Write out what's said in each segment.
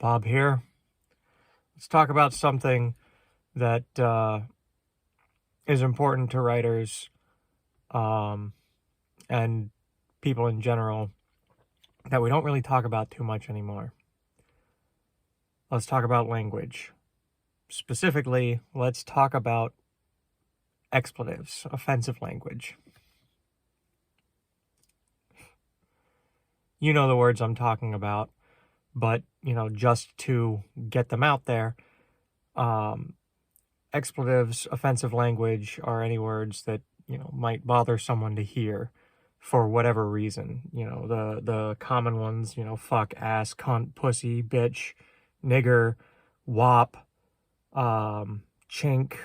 Bob here. Let's talk about something that is important to writers and people in general that we don't really talk about too much anymore. Let's talk about language. Specifically, let's talk about expletives, offensive language. You know the words I'm talking about, but, just to get them out there, expletives, offensive language are any words that, might bother someone to hear for whatever reason. The common ones, fuck, ass, cunt, pussy, bitch, nigger, wop, chink,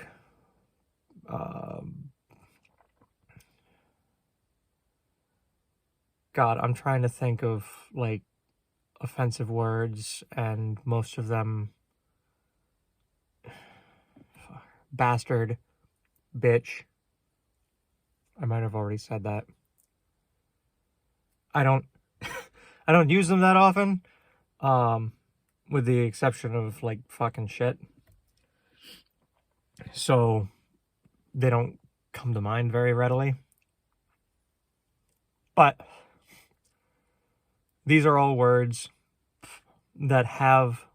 God, I'm trying to think of, offensive words, and most of them, bastard, bitch. I might have already said that. I don't use them that often, with the exception of, fucking shit. So they don't come to mind very readily. But these are all words that have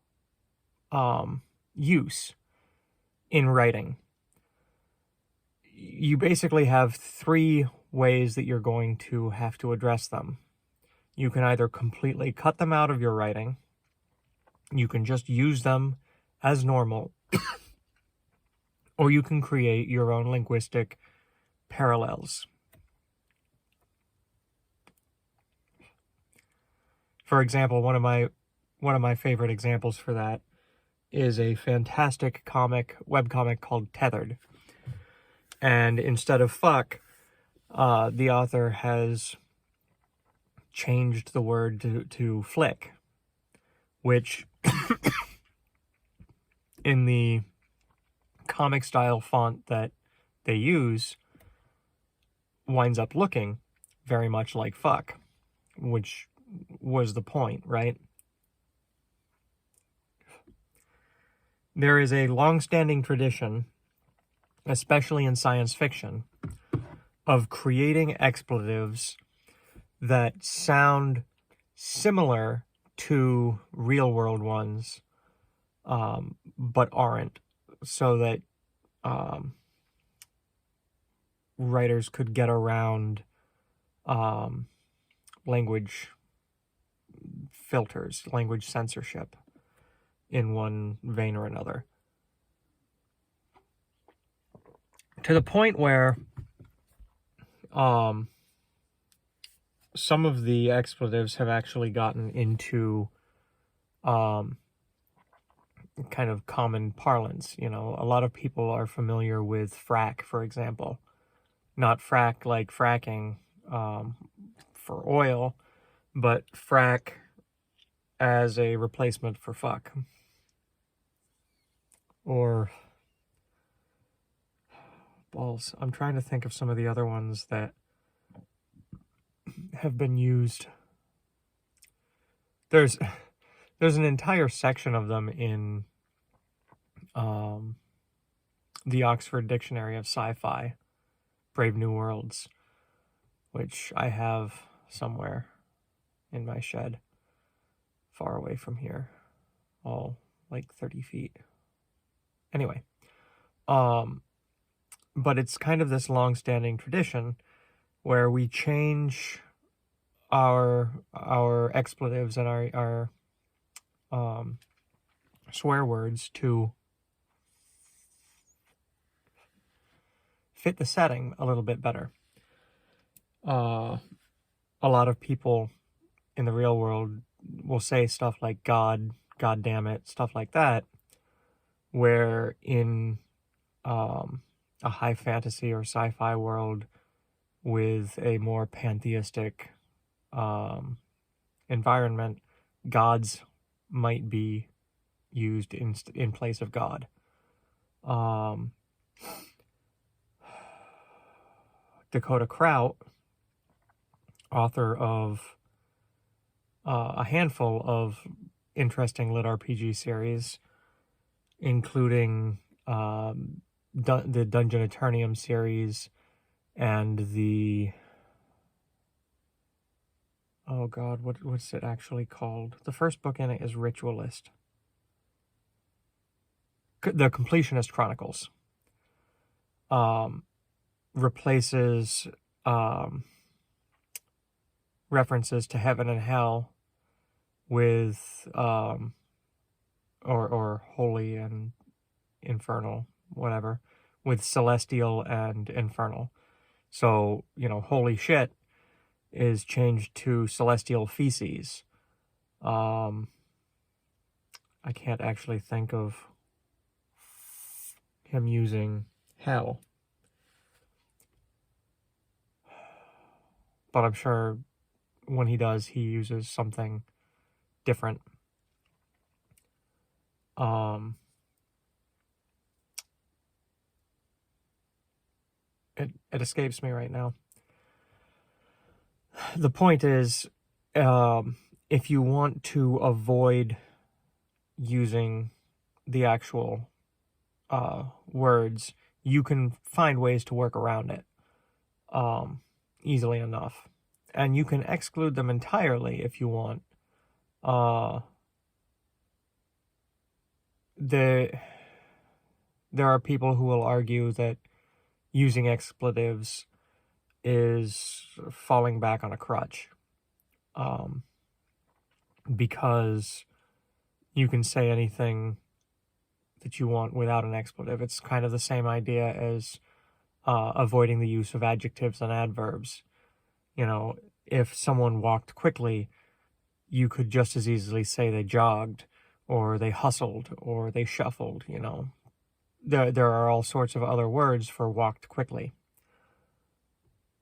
use in writing. You basically have three ways that you're going to have to address them. You can either completely cut them out of your writing, you can just use them as normal, or you can create your own linguistic parallels. For example, one of my favorite examples for that is a fantastic webcomic called Tethered. And instead of fuck, the author has changed the word to flick, which in the comic style font that they use winds up looking very much like fuck, which was the point, right? There is a long-standing tradition, especially in science fiction, of creating expletives that sound similar to real-world ones, but aren't, so that writers could get around language filters, language censorship, in one vein or another. To the point where some of the expletives have actually gotten into kind of common parlance. A lot of people are familiar with frack, for example. Not frack like fracking for oil, but frack as a replacement for fuck. Or balls. I'm trying to think of some of the other ones that have been used. There's an entire section of them in the Oxford Dictionary of Sci-Fi, Brave New Worlds, which I have somewhere in my shed, far away from here, all like 30 feet. Anyway, but it's kind of this long-standing tradition where we change our expletives and our swear words to fit the setting a little bit better. A lot of people in the real world will say stuff like God, God damn it, stuff like that, where in a high fantasy or sci-fi world with a more pantheistic environment, gods might be used in place of God. Dakota Kraut, author of a handful of interesting lit RPG series, including the Dungeon Eternium series and the, oh god, what's it actually called? The first book in it is Ritualist. The Completionist Chronicles. Replaces references to heaven and hell with or holy and infernal, whatever, with celestial and infernal. So, holy shit is changed to celestial feces. I can't actually think of him using hell, but I'm sure when he does, he uses something different. It escapes me right now. The point is, if you want to avoid using the actual words, you can find ways to work around it easily enough. And you can exclude them entirely if you want. There are people who will argue that using expletives is falling back on a crutch, because you can say anything that you want without an expletive. It's kind of the same idea as avoiding the use of adjectives and adverbs. If someone walked quickly, you could just as easily say they jogged, or they hustled, or they shuffled. There are all sorts of other words for walked quickly.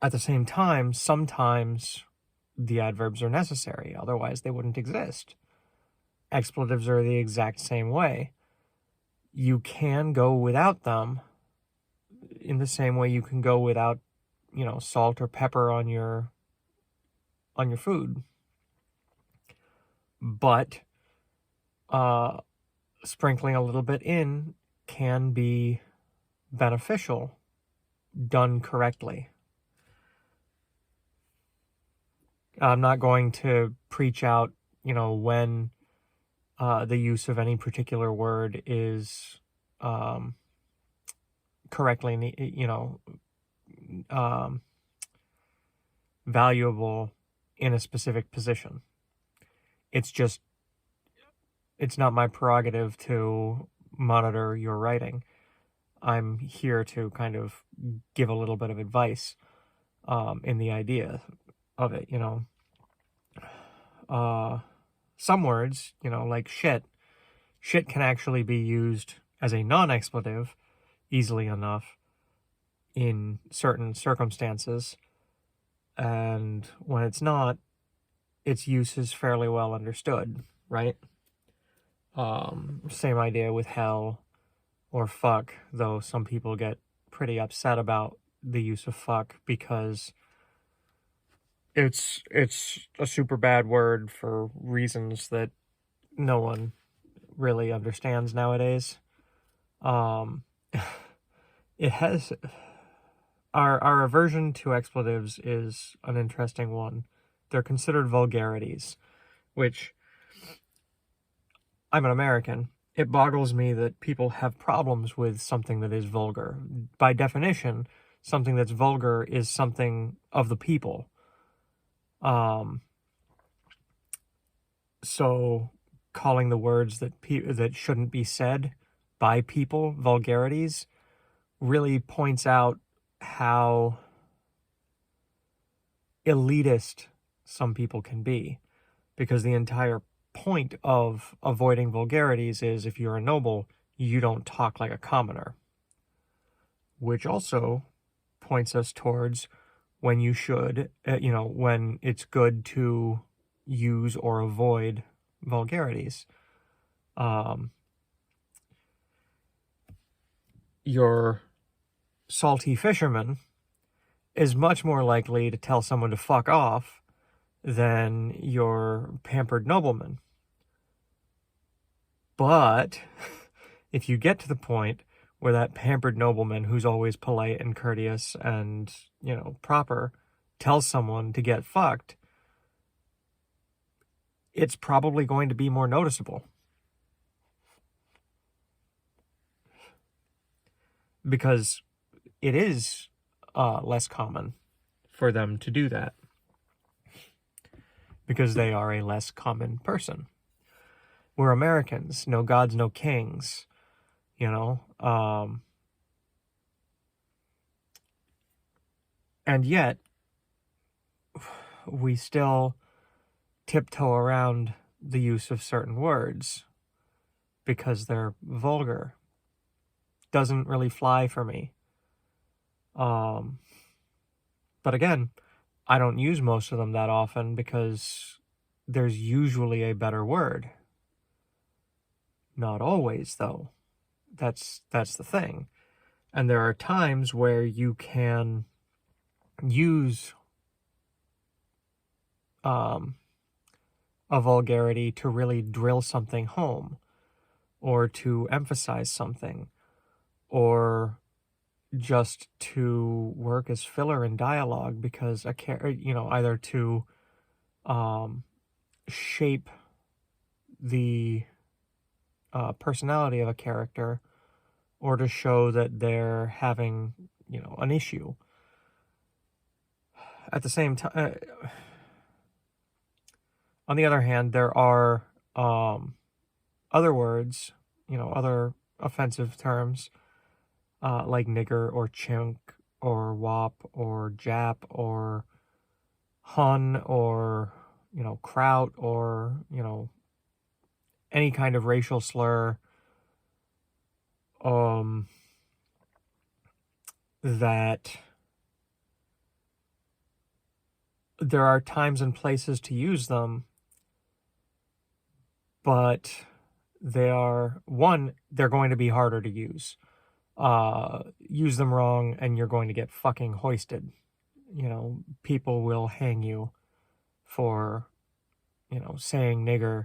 At the same time, sometimes the adverbs are necessary, otherwise they wouldn't exist. Expletives are the exact same way. You can go without them in the same way you can go without, salt or pepper on your food. But sprinkling a little bit in can be beneficial, done correctly. I'm not going to preach out, when the use of any particular word is correctly, valuable in a specific position. It's not my prerogative to monitor your writing. I'm here to kind of give a little bit of advice in the idea of it, some words, like shit can actually be used as a non-expletive easily enough in certain circumstances, and when it's not, its use is fairly well understood, right? Same idea with hell or fuck, though some people get pretty upset about the use of fuck because it's a super bad word for reasons that no one really understands nowadays. It has our aversion to expletives is an interesting one. They're considered vulgarities, which, I'm an American. It boggles me that people have problems with something that is vulgar. By definition, something that's vulgar is something of the people. So calling the words that shouldn't be said by people vulgarities really points out how elitist some people can be, because the entire point of avoiding vulgarities is if you're a noble, you don't talk like a commoner, which also points us towards when you should, when it's good to use or avoid vulgarities. Your salty fisherman is much more likely to tell someone to fuck off than your pampered nobleman. But if you get to the point where that pampered nobleman who's always polite and courteous and, proper tells someone to get fucked, it's probably going to be more noticeable. Because it is less common for them to do that. Because they are a less common person. We're Americans, no gods, no kings, and yet we still tiptoe around the use of certain words because they're vulgar. Doesn't really fly for me. But again, I don't use most of them that often because there's usually a better word. Not always, though. That's the thing. And there are times where you can use a vulgarity to really drill something home, or to emphasize something, or just to work as filler in dialogue because either to shape the personality of a character, or to show that they're having an issue. At the same time, on the other hand, there are other words, other offensive terms, like nigger or chink or wop or jap or hun or, kraut or, any kind of racial slur, that there are times and places to use them, but they're going to be harder to use. Use them wrong and you're going to get fucking hoisted. People will hang you for, saying nigger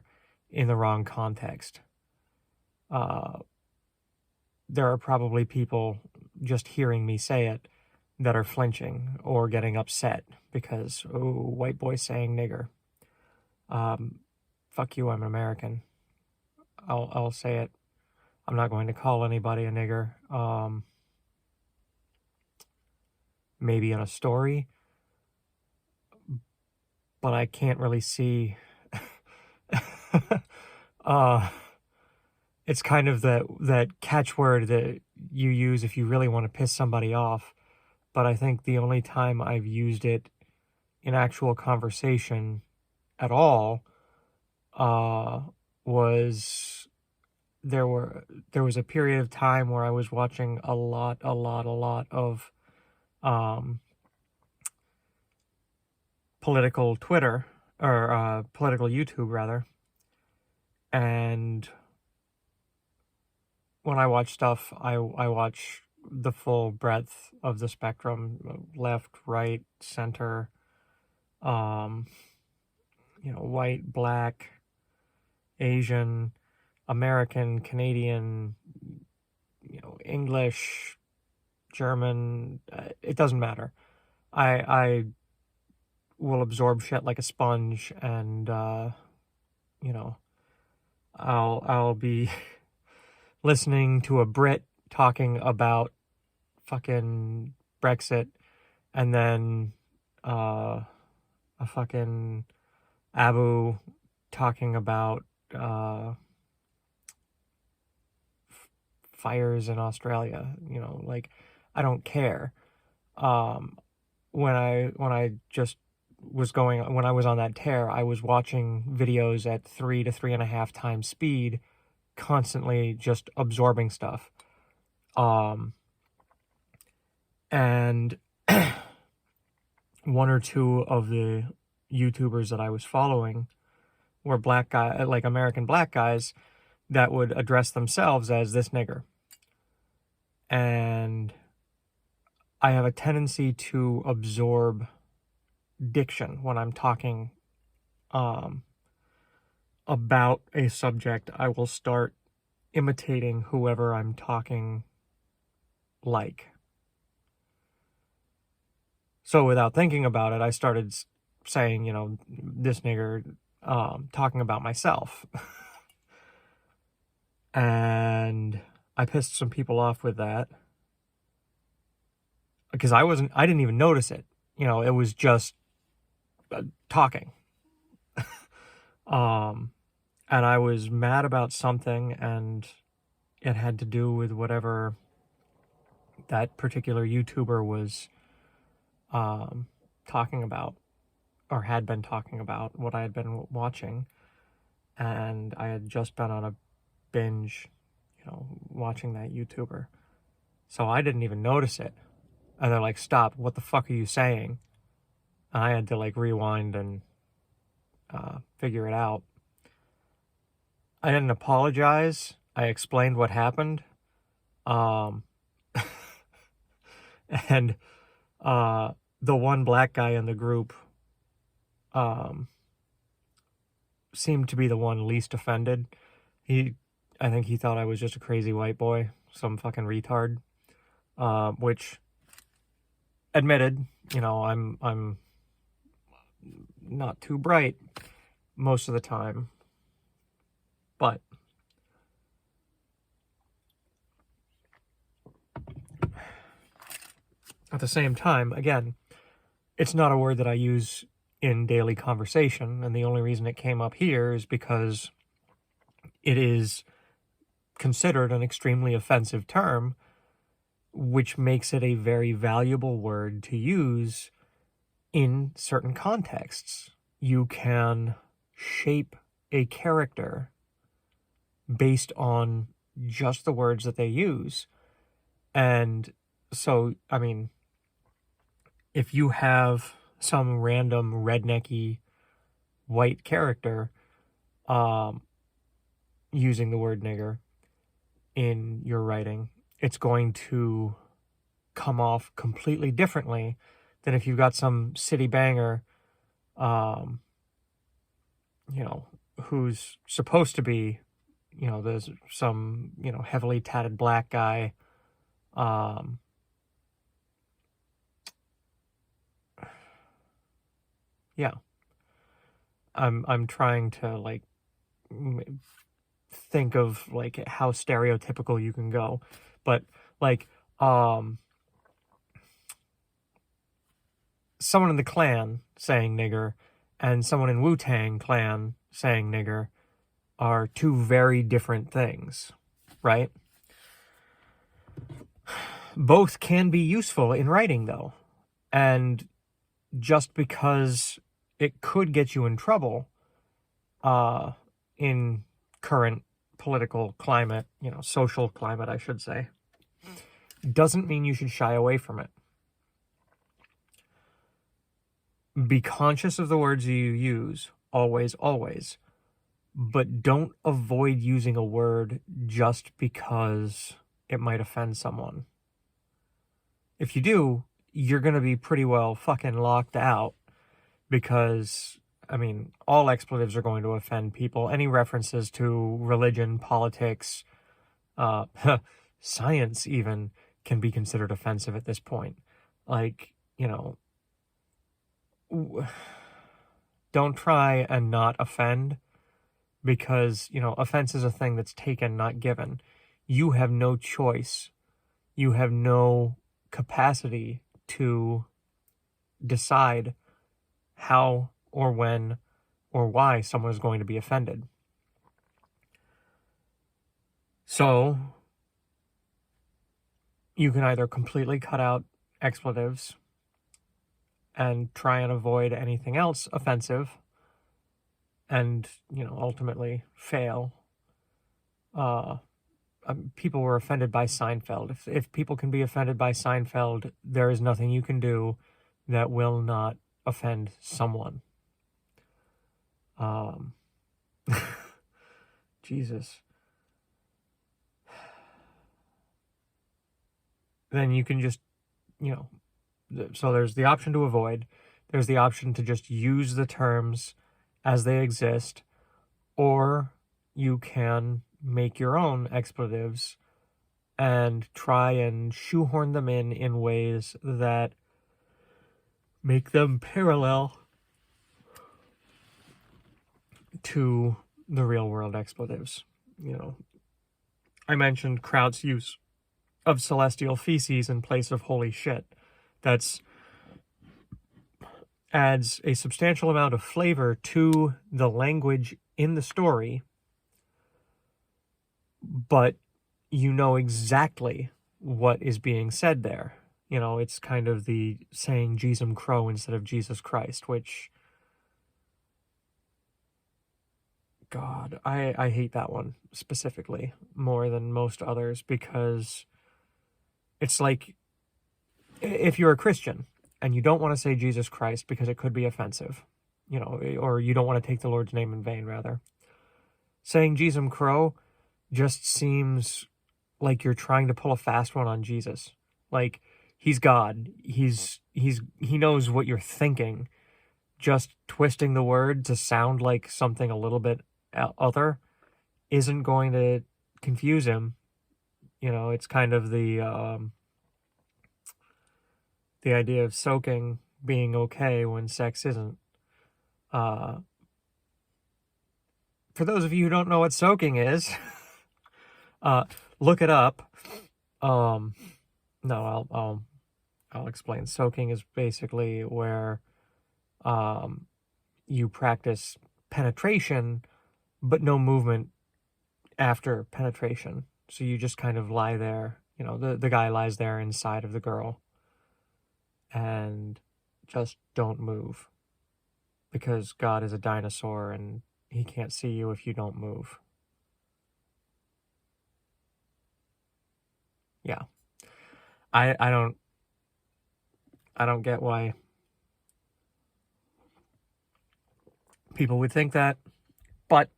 in the wrong context. There are probably people just hearing me say it that are flinching or getting upset because, oh, white boy saying nigger. Fuck you, I'm American. I'll say it. I'm not going to call anybody a nigger. Maybe in a story, but I can't really see. It's kind of that catchword that you use if you really want to piss somebody off. But I think the only time I've used it in actual conversation at all was there was a period of time where I was watching a lot of political Twitter, or political YouTube rather, and when I watch stuff, I watch the full breadth of the spectrum: left, right, center, white, black, Asian, American, Canadian, English, German. It doesn't matter. I will absorb shit like a sponge, and I'll be listening to a Brit talking about fucking Brexit, and then a fucking Abu talking about fires in Australia. Like, I don't care. When I just when I was on that tear, I was watching videos at 3 to 3.5 times speed, constantly just absorbing stuff. And one or two of the YouTubers that I was following were like American black guys that would address themselves as this nigger. And I have a tendency to absorb diction when I'm talking about a subject. I will start imitating whoever I'm talking like. So without thinking about it, I started saying, this nigger, talking about myself. And I pissed some people off with that because I didn't even notice it. It was just talking. And I was mad about something, and it had to do with whatever that particular YouTuber was talking about, or had been talking about, what I had been watching. And I had just been on a binge, watching that YouTuber. So I didn't even notice it. And they're like, stop, what the fuck are you saying? And I had to like rewind and figure it out. I didn't apologize. I explained what happened. And the one black guy in the group seemed to be the one least offended. I think he thought I was just a crazy white boy, some fucking retard. Which, admitted, I'm not too bright most of the time, but at the same time, again, it's not a word that I use in daily conversation, and the only reason it came up here is because it is considered an extremely offensive term, which makes it a very valuable word to use in certain contexts. You can shape a character based on just the words that they use. And so, I mean, if you have some random rednecky white character using the word nigger in your writing, it's going to come off completely differently than if you've got some city banger, who's supposed to be, there's some, heavily tatted black guy, yeah. I'm trying to like think of like how stereotypical you can go, but like someone in the Klan saying nigger and someone in Wu-Tang Clan saying nigger are two very different things, right? Both can be useful in writing, though, and just because it could get you in trouble in current political climate, social climate, I should say, doesn't mean you should shy away from it. Be conscious of the words you use, always, always, but don't avoid using a word just because it might offend someone. If you do, you're going to be pretty well fucking locked out, because, I mean, all expletives are going to offend people. Any references to religion, politics, science even, can be considered offensive at this point. Like, don't try and not offend, because, offense is a thing that's taken, not given. You have no choice. You have no capacity to decide how or when or why someone is going to be offended. So you can either completely cut out expletives and try and avoid anything else offensive and, ultimately fail. People were offended by Seinfeld. If people can be offended by Seinfeld, there is nothing you can do that will not offend someone. Jesus. Then you can just, so there's the option to avoid. There's the option to just use the terms as they exist, or you can make your own expletives and try and shoehorn them in ways that make them parallel to the real world expletives. I mentioned Kraut's use of celestial feces in place of holy shit. That's adds a substantial amount of flavor to the language in the story, but you know exactly what is being said there. It's kind of the saying Jesus Crow instead of Jesus Christ, which, God, I hate that one specifically more than most others, because it's like, if you're a Christian and you don't want to say Jesus Christ because it could be offensive, or you don't want to take the Lord's name in vain, rather, saying Jesus Crow just seems like you're trying to pull a fast one on Jesus. Like, he's God. He knows what you're thinking. Just twisting the word to sound like something a little bit other isn't going to confuse him. It's kind of the idea of soaking being okay when sex isn't. For those of you who don't know what soaking is, look it up. No, I'll explain. Soaking is basically where you practice penetration, but no movement after penetration. So you just kind of lie there. The guy lies there inside of the girl and just don't move, because God is a dinosaur and he can't see you if you don't move. Yeah. I don't get why people would think that, but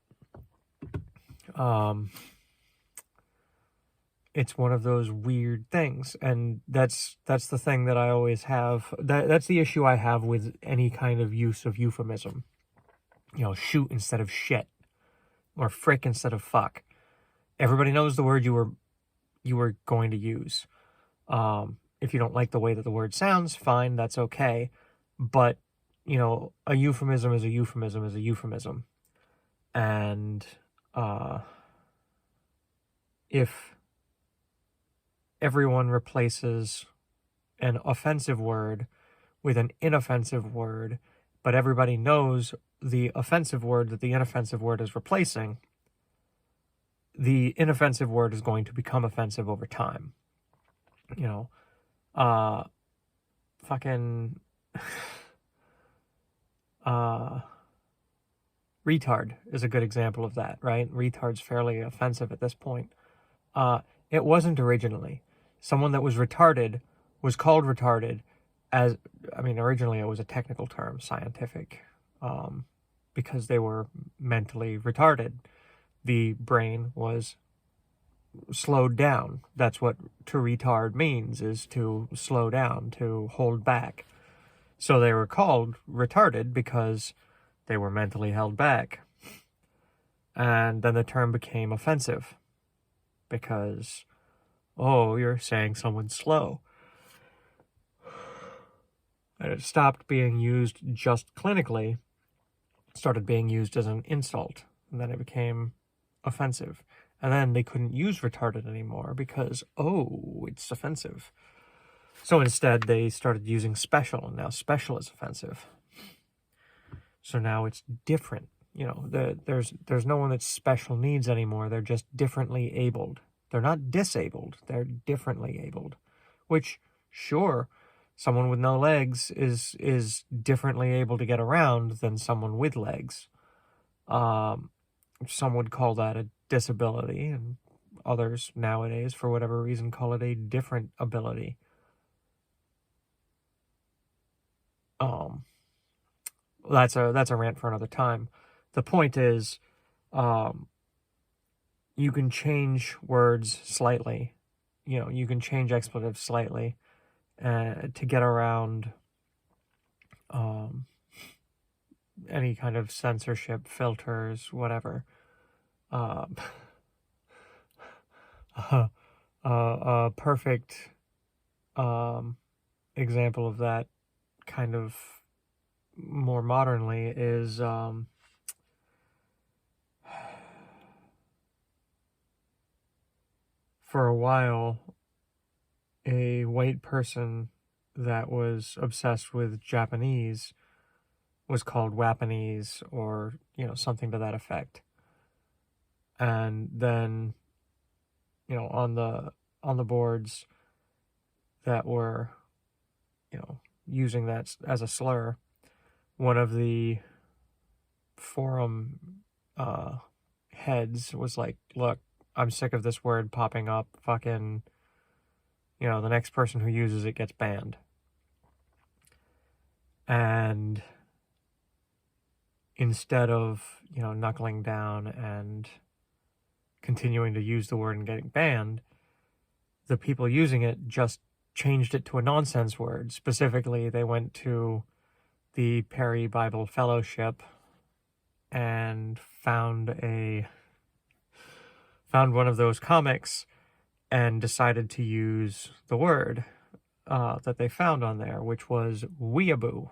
it's one of those weird things, and that's the thing that I always have. That's the issue I have with any kind of use of euphemism. Shoot instead of shit, or frick instead of fuck. Everybody knows the word you were going to use. If you don't like the way that the word sounds, fine, that's okay. But a euphemism is a euphemism is a euphemism, and if everyone replaces an offensive word with an inoffensive word, but everybody knows the offensive word that the inoffensive word is replacing, the inoffensive word is going to become offensive over time. Fucking retard is a good example of that, right? Retard's fairly offensive at this point. It wasn't originally. Someone that was retarded was called retarded originally it was a technical term, scientific, because they were mentally retarded. The brain was slowed down. That's what to retard means, is to slow down, to hold back. So they were called retarded because they were mentally held back. And then the term became offensive because, oh, you're saying someone's slow. And it stopped being used just clinically, started being used as an insult, and then it became offensive. And then they couldn't use retarded anymore because, oh, it's offensive. So instead, they started using special, and now special is offensive. So now it's different. There's no one that's special needs anymore. They're just differently abled. They're not disabled. They're differently abled. Which, sure, someone with no legs is differently able to get around than someone with legs. Some would call that a disability, and others nowadays, for whatever reason, call it a different ability. That's a rant for another time. The point is, you can change words slightly. You can change expletives slightly to get around any kind of censorship, filters, whatever. A perfect example of that kind of more modernly is for a while a white person that was obsessed with Japanese was called Wapanese, or something to that effect. And then on the boards that were using that as a slur, one of the forum heads was like, look, I'm sick of this word popping up. Fucking, the next person who uses it gets banned. And instead of, knuckling down and continuing to use the word and getting banned, the people using it just changed it to a nonsense word. Specifically, they went to the Perry Bible Fellowship and found one of those comics and decided to use the word that they found on there, which was weeaboo.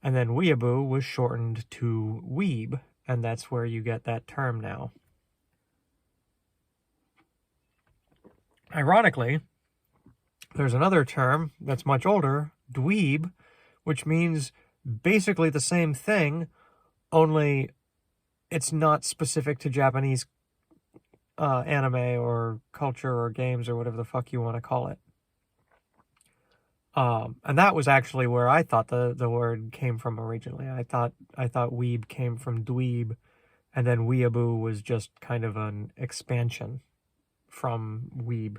And then weeaboo was shortened to weeb, and that's where you get that term now. Ironically, there's another term that's much older, dweeb, which means basically the same thing, only it's not specific to Japanese anime or culture or games or whatever the fuck you want to call it. And that was actually where I thought the word came from originally. I thought weeb came from dweeb, and then weeaboo was just kind of an expansion from weeb.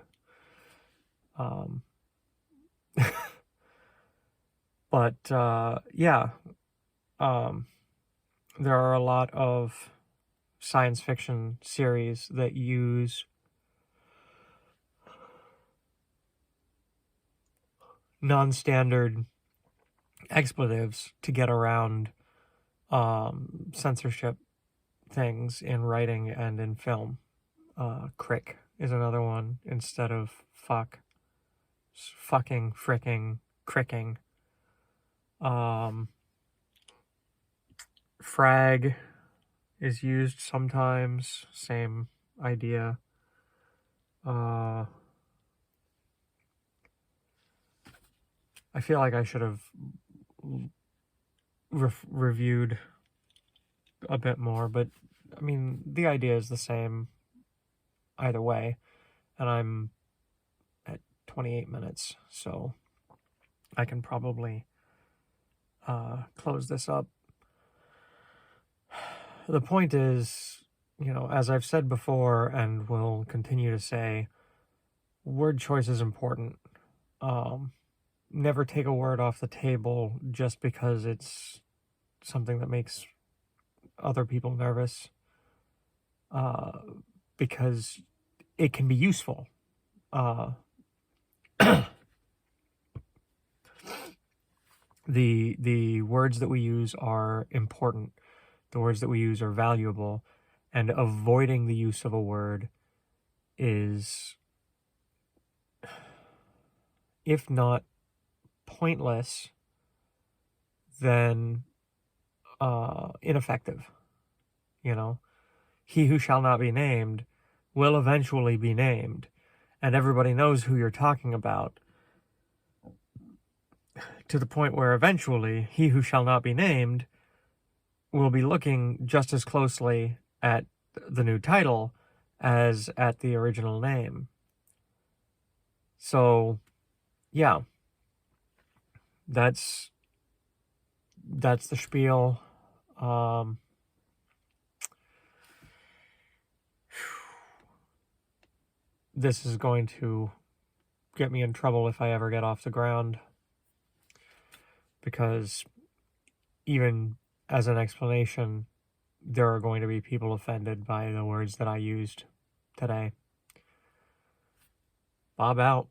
But yeah, there are a lot of science fiction series that use non-standard expletives to get around censorship things in writing and in film. Crick is another one. Instead of fuck, fucking, fricking, cricking. Frag is used sometimes. Same idea. I feel like I should have reviewed a bit more, but I mean, the idea is the same either way, and I'm at 28 minutes, so I can probably close this up. The point is, as I've said before and will continue to say, word choice is important. Never take a word off the table just because it's something that makes other people nervous, because it can be useful. The words that we use are important. The words that we use are valuable, and avoiding the use of a word is, if not pointless, then ineffective. He who shall not be named will eventually be named, and everybody knows who you're talking about, to the point where eventually he who shall not be named will be looking just as closely at the new title as at the original name. So, yeah, that's the spiel. This is going to get me in trouble if I ever get off the ground, because even as an explanation, there are going to be people offended by the words that I used today. Bob out.